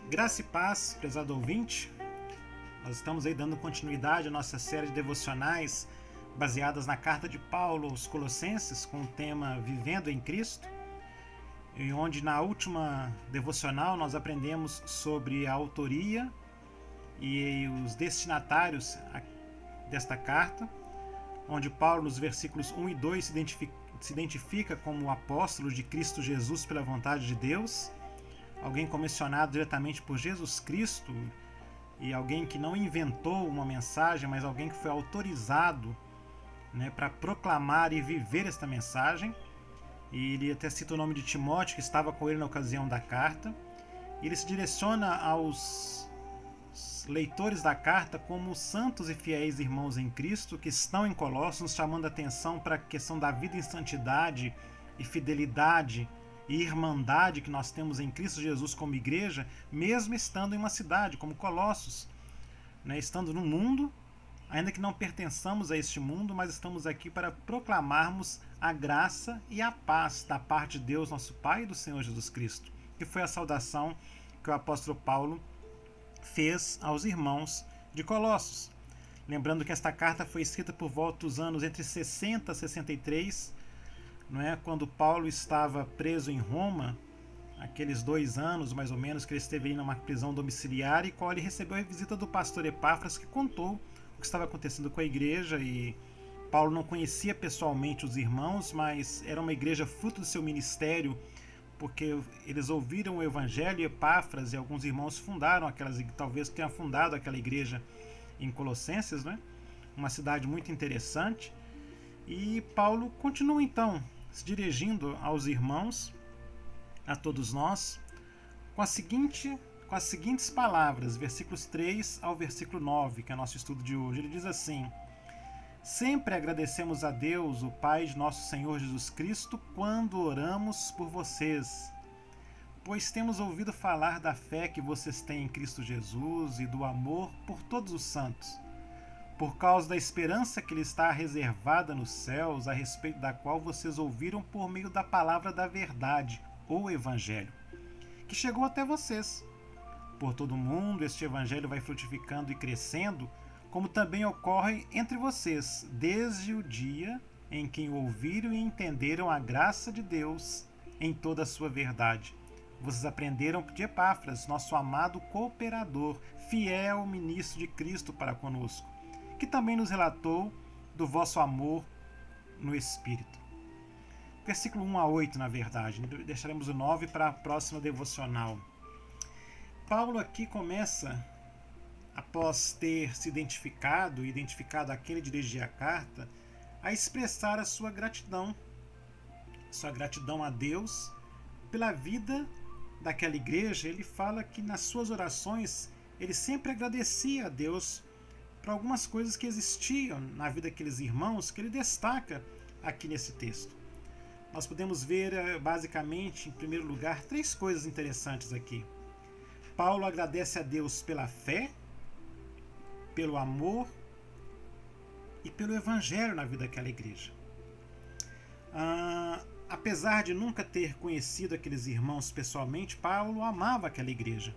Graça e paz, prezado ouvinte. Nós estamos aí dando continuidade à nossa série de devocionais baseadas na carta de Paulo aos Colossenses com o tema Vivendo em Cristo, e onde na última devocional nós aprendemos sobre a autoria e os destinatários desta carta, onde Paulo nos versículos 1 e 2 se identifica como o apóstolo de Cristo Jesus pela vontade de Deus, alguém comissionado diretamente por Jesus Cristo e alguém que não inventou uma mensagem, mas alguém que foi autorizado, para proclamar e viver esta mensagem. E ele até cita o nome de Timóteo, que estava com ele na ocasião da carta. E ele se direciona aos leitores da carta como santos e fiéis irmãos em Cristo que estão em Colossos, nos chamando a atenção para a questão da vida em santidade e fidelidade e irmandade que nós temos em Cristo Jesus como igreja, mesmo estando em uma cidade como Colossos, estando no mundo, ainda que não pertençamos a este mundo, mas estamos aqui para proclamarmos a graça e a paz da parte de Deus, nosso Pai, e do Senhor Jesus Cristo, que foi a saudação que o apóstolo Paulo fez aos irmãos de Colossos. Lembrando que esta carta foi escrita por volta dos anos entre 60 e 63, quando Paulo estava preso em Roma, aqueles 2 anos mais ou menos que ele esteve ali numa prisão domiciliar, e qual ele recebeu a visita do pastor Epáfras, que contou o que estava acontecendo com a igreja. E Paulo não conhecia pessoalmente os irmãos, mas era uma igreja fruto do seu ministério, porque eles ouviram o evangelho, e Epáfras e alguns irmãos fundaram talvez tenham fundado aquela igreja em Colossenses, uma cidade muito interessante. E Paulo continua então se dirigindo aos irmãos, a todos nós, com as seguintes palavras, versículos 3 ao versículo 9, que é o nosso estudo de hoje. Ele diz assim: sempre agradecemos a Deus, o Pai de nosso Senhor Jesus Cristo, quando oramos por vocês, pois temos ouvido falar da fé que vocês têm em Cristo Jesus e do amor por todos os santos, por causa da esperança que lhe está reservada nos céus, a respeito da qual vocês ouviram por meio da palavra da verdade, ou Evangelho, que chegou até vocês. Por todo o mundo, este Evangelho vai frutificando e crescendo, como também ocorre entre vocês, desde o dia em que ouviram e entenderam a graça de Deus em toda a sua verdade. Vocês aprenderam de Epáfras, nosso amado cooperador, fiel ministro de Cristo para conosco, que também nos relatou do vosso amor no Espírito. Versículo 1 a 8, na verdade. Deixaremos o 9 para a próxima devocional. Paulo aqui começa, após ter se identificado a quem ele dirigia a carta, a expressar a sua gratidão a Deus pela vida daquela igreja. Ele fala que nas suas orações ele sempre agradecia a Deus para algumas coisas que existiam na vida daqueles irmãos, que ele destaca aqui nesse texto. Nós podemos ver, basicamente, em primeiro lugar, 3 coisas interessantes aqui. Paulo agradece a Deus pela fé, pelo amor e pelo evangelho na vida daquela igreja. Apesar de nunca ter conhecido aqueles irmãos pessoalmente, Paulo amava aquela igreja.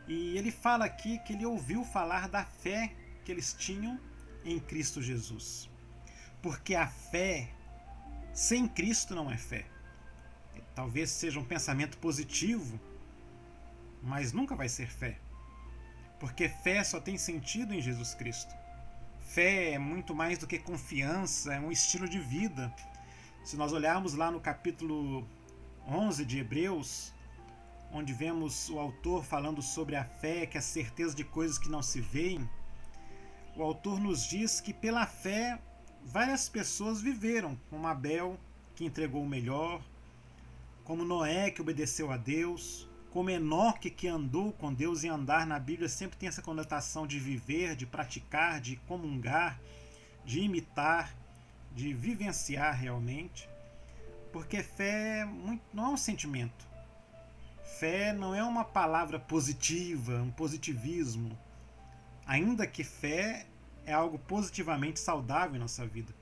E ele fala aqui que ele ouviu falar da fé que eles tinham em Cristo Jesus. Porque a fé sem Cristo não é fé. Talvez seja um pensamento positivo, mas nunca vai ser fé. Porque fé só tem sentido em Jesus Cristo. Fé é muito mais do que confiança, é um estilo de vida. Se nós olharmos lá no capítulo 11 de Hebreus, onde vemos o autor falando sobre a fé, que é a certeza de coisas que não se veem, o autor nos diz que pela fé várias pessoas viveram, como Abel, que entregou o melhor, como Noé, que obedeceu a Deus, como Enoque, que andou com Deus. E andar na Bíblia sempre tem essa conotação de viver, de praticar, de comungar, de imitar, de vivenciar realmente, porque fé não é um sentimento. Fé não é uma palavra positiva, um positivismo, ainda que fé é algo positivamente saudável em nossa vida.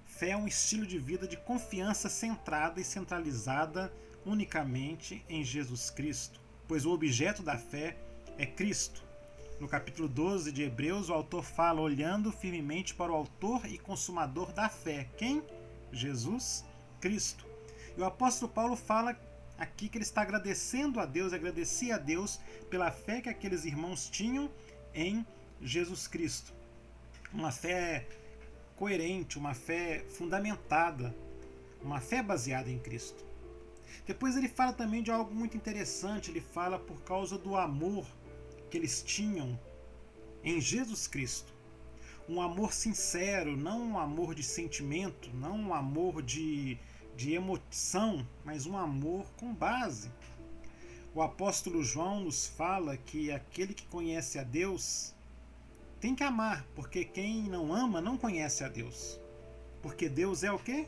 Fé é um estilo de vida de confiança centrada e centralizada unicamente em Jesus Cristo, pois o objeto da fé é Cristo. No capítulo 12 de Hebreus, o autor fala olhando firmemente para o autor e consumador da fé. Quem? Jesus Cristo. E o apóstolo Paulo fala aqui que ele está agradecendo a Deus, agradecia a Deus pela fé que aqueles irmãos tinham em Jesus Cristo. Uma fé coerente, uma fé fundamentada, uma fé baseada em Cristo. Depois ele fala também de algo muito interessante, ele fala por causa do amor que eles tinham em Jesus Cristo. Um amor sincero, não um amor de sentimento, não um amor de emoção, mas um amor com base. O apóstolo João nos fala que aquele que conhece a Deus tem que amar, porque quem não ama não conhece a Deus. Porque Deus é o quê?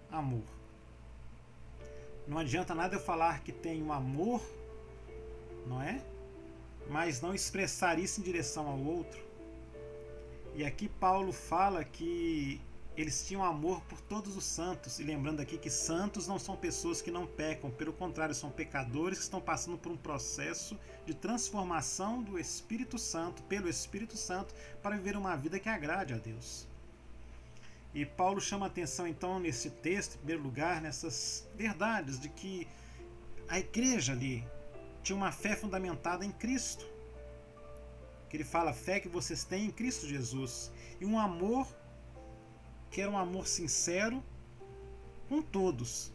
Amor. Não adianta nada eu falar que tenho amor, não é? Mas não expressar isso em direção ao outro. E aqui Paulo fala que eles tinham amor por todos os santos. E lembrando aqui que santos não são pessoas que não pecam, pelo contrário, são pecadores que estão passando por um processo de transformação do Espírito Santo, pelo Espírito Santo, para viver uma vida que agrade a Deus. E Paulo chama atenção então nesse texto, em primeiro lugar, nessas verdades de que a igreja ali tinha uma fé fundamentada em Cristo. Que ele fala, a fé que vocês têm em Cristo Jesus. E um amor que era um amor sincero com todos.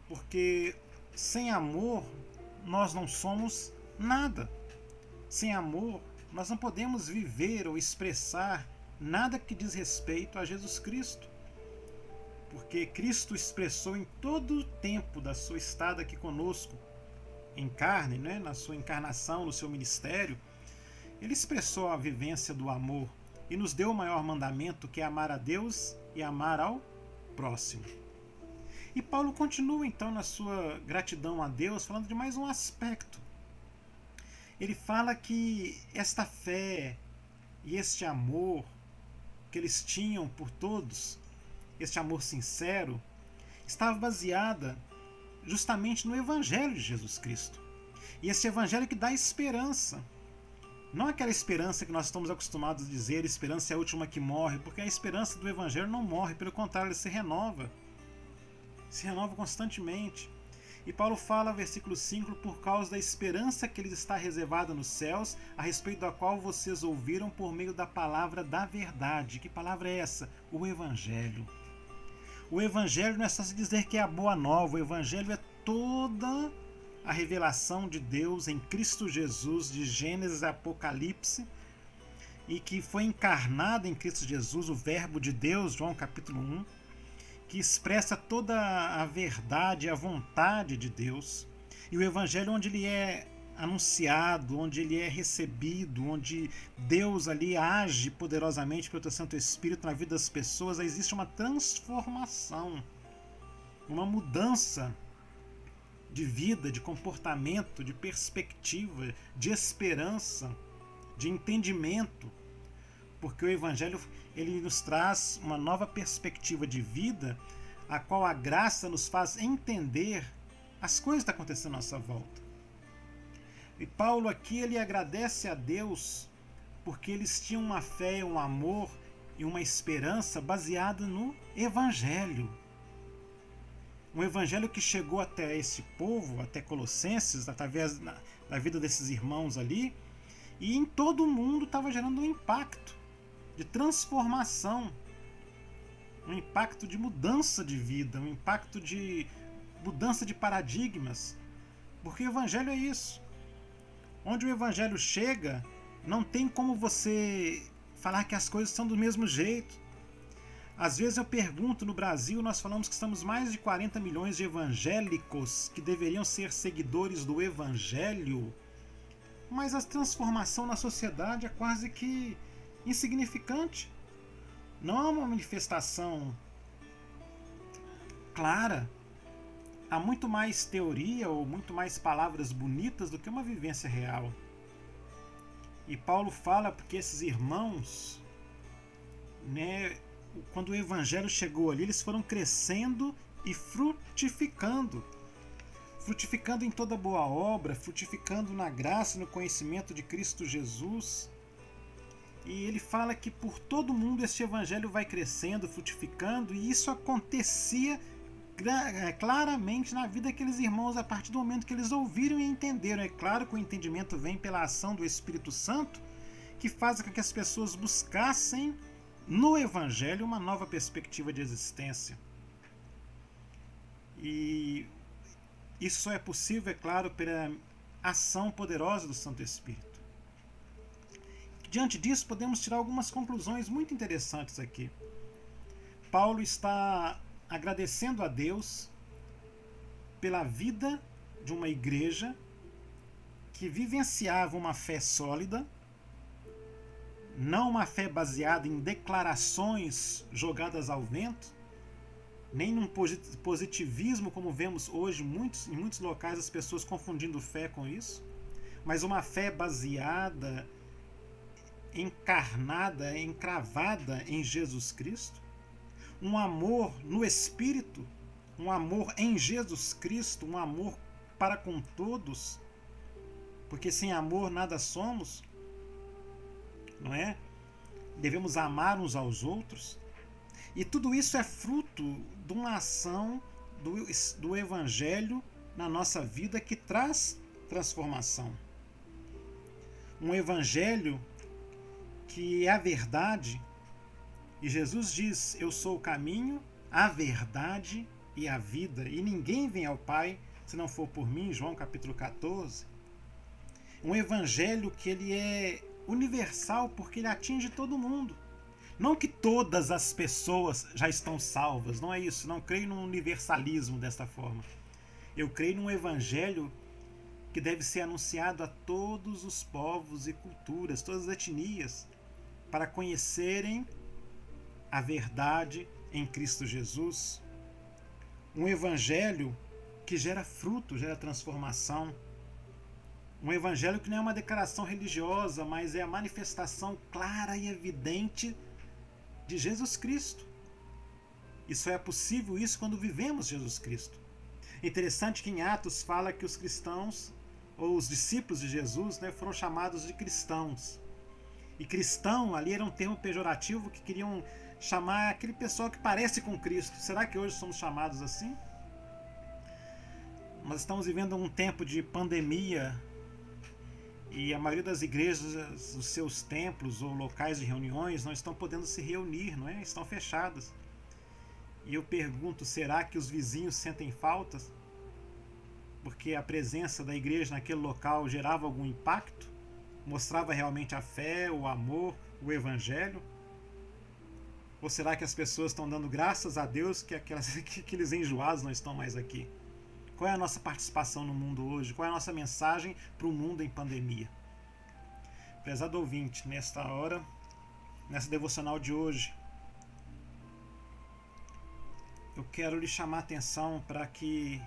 Porque sem amor nós não somos nada. Sem amor nós não podemos viver ou expressar nada que diz respeito a Jesus Cristo. Porque Cristo expressou em todo o tempo da sua estada aqui conosco, em carne, né, na sua encarnação, no seu ministério, ele expressou a vivência do amor e nos deu o maior mandamento, que é amar a Deus e amar ao próximo. E Paulo continua então na sua gratidão a Deus, falando de mais um aspecto. Ele fala que esta fé e este amor que eles tinham por todos, este amor sincero, estava baseada justamente no Evangelho de Jesus Cristo. E esse Evangelho que dá esperança. Não aquela esperança que nós estamos acostumados a dizer, esperança é a última que morre, porque a esperança do Evangelho não morre, pelo contrário, ela se renova constantemente. E Paulo fala, versículo 5, por causa da esperança que lhes está reservada nos céus, a respeito da qual vocês ouviram por meio da palavra da verdade. Que palavra é essa? O Evangelho. O Evangelho não é só se dizer que é a boa nova, o Evangelho é toda a revelação de Deus em Cristo Jesus, de Gênesis a Apocalipse, e que foi encarnado em Cristo Jesus, o Verbo de Deus, João capítulo 1, que expressa toda a verdade, a vontade de Deus. E o Evangelho onde ele é anunciado, onde ele é recebido, onde Deus ali age poderosamente pelo Santo Espírito na vida das pessoas, existe uma transformação, uma mudança de vida, de comportamento, de perspectiva, de esperança, de entendimento, porque o Evangelho ele nos traz uma nova perspectiva de vida, a qual a graça nos faz entender as coisas que estão acontecendo à nossa volta. E Paulo aqui ele agradece a Deus porque eles tinham uma fé, um amor e uma esperança baseada no Evangelho. Um Evangelho que chegou até esse povo, até Colossenses, através da vida desses irmãos ali, e em todo o mundo estava gerando um impacto de transformação, um impacto de mudança de vida, um impacto de mudança de paradigmas. Porque o Evangelho é isso. Onde o Evangelho chega, não tem como você falar que as coisas são do mesmo jeito. Às vezes eu pergunto, no Brasil nós falamos que estamos mais de 40 milhões de evangélicos que deveriam ser seguidores do Evangelho, mas a transformação na sociedade é quase que insignificante. Não há uma manifestação clara. Há muito mais teoria ou muito mais palavras bonitas do que uma vivência real. E Paulo fala porque esses irmãos, né, quando o Evangelho chegou ali, eles foram crescendo e frutificando. frutificando em toda boa obra, frutificando na graça e no conhecimento de Cristo Jesus. E ele fala que por todo mundo este evangelho vai crescendo, frutificando, e isso acontecia claramente na vida daqueles irmãos a partir do momento que eles ouviram e entenderam. É claro que o entendimento vem pela ação do Espírito Santo, que faz com que as pessoas buscassem no evangelho uma nova perspectiva de existência. E isso só é possível, é claro, pela ação poderosa do Santo Espírito. Diante disso, podemos tirar algumas conclusões muito interessantes aqui. Paulo está agradecendo a Deus pela vida de uma igreja que vivenciava uma fé sólida, não uma fé baseada em declarações jogadas ao vento, nem num positivismo como vemos hoje em muitos locais as pessoas confundindo fé com isso, mas uma fé baseada, encarnada, encravada em Jesus Cristo, um amor no Espírito, um amor em Jesus Cristo, um amor para com todos, porque sem amor nada somos, não é? Devemos amar uns aos outros, e tudo isso é fruto de uma ação do Evangelho na nossa vida que traz transformação. Um Evangelho que é a verdade, e Jesus diz: eu sou o caminho, a verdade e a vida, e ninguém vem ao Pai se não for por mim, João capítulo 14. Um evangelho que ele é universal porque ele atinge todo mundo. Não que todas as pessoas já estão salvas, não é isso, não creio num universalismo desta forma. Eu creio num evangelho que deve ser anunciado a todos os povos e culturas, todas as etnias, para conhecerem a verdade em Cristo Jesus. Um evangelho que gera fruto, gera transformação. Um evangelho que não é uma declaração religiosa, mas é a manifestação clara e evidente de Jesus Cristo. Isso é possível quando vivemos Jesus Cristo. É interessante que em Atos fala que os cristãos, ou os discípulos de Jesus, foram chamados de cristãos. E cristão ali era um termo pejorativo que queriam chamar aquele pessoal que parece com Cristo. Será que hoje somos chamados assim? Nós estamos vivendo um tempo de pandemia e a maioria das igrejas, os seus templos ou locais de reuniões não estão podendo se reunir, não é? Estão fechadas. E eu pergunto, será que os vizinhos sentem falta? Porque a presença da igreja naquele local gerava algum impacto? Mostrava realmente a fé, o amor, o evangelho? Ou será que as pessoas estão dando graças a Deus que aqueles enjoados não estão mais aqui? Qual é a nossa participação no mundo hoje? Qual é a nossa mensagem para o mundo em pandemia? Prezado ouvinte, nesta hora, nessa devocional de hoje, eu quero lhe chamar a atenção para que,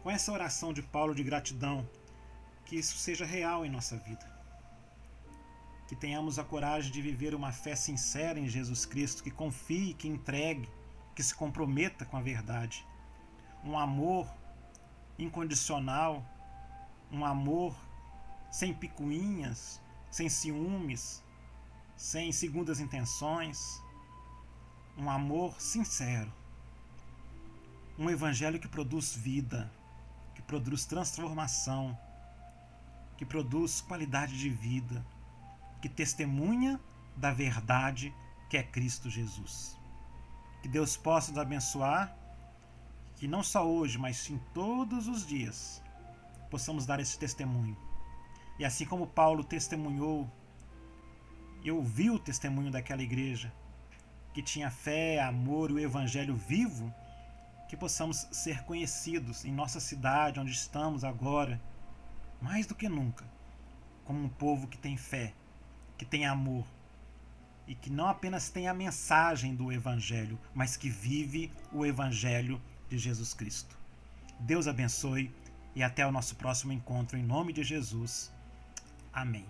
com essa oração de Paulo de gratidão, que isso seja real em nossa vida. Que tenhamos a coragem de viver uma fé sincera em Jesus Cristo, que confie, que entregue, que se comprometa com a verdade. Um amor incondicional, um amor sem picuinhas, sem ciúmes, sem segundas intenções, um amor sincero. Um evangelho que produz vida, que produz transformação, que produz qualidade de vida, que testemunha da verdade que é Cristo Jesus. Que Deus possa nos abençoar, que não só hoje, mas sim todos os dias, possamos dar esse testemunho. E assim como Paulo testemunhou e ouviu o testemunho daquela igreja, que tinha fé, amor e o evangelho vivo, que possamos ser conhecidos em nossa cidade, onde estamos agora, mais do que nunca, como um povo que tem fé, que tem amor, e que não apenas tem a mensagem do evangelho, mas que vive o evangelho de Jesus Cristo. Deus abençoe e até o nosso próximo encontro em nome de Jesus. Amém.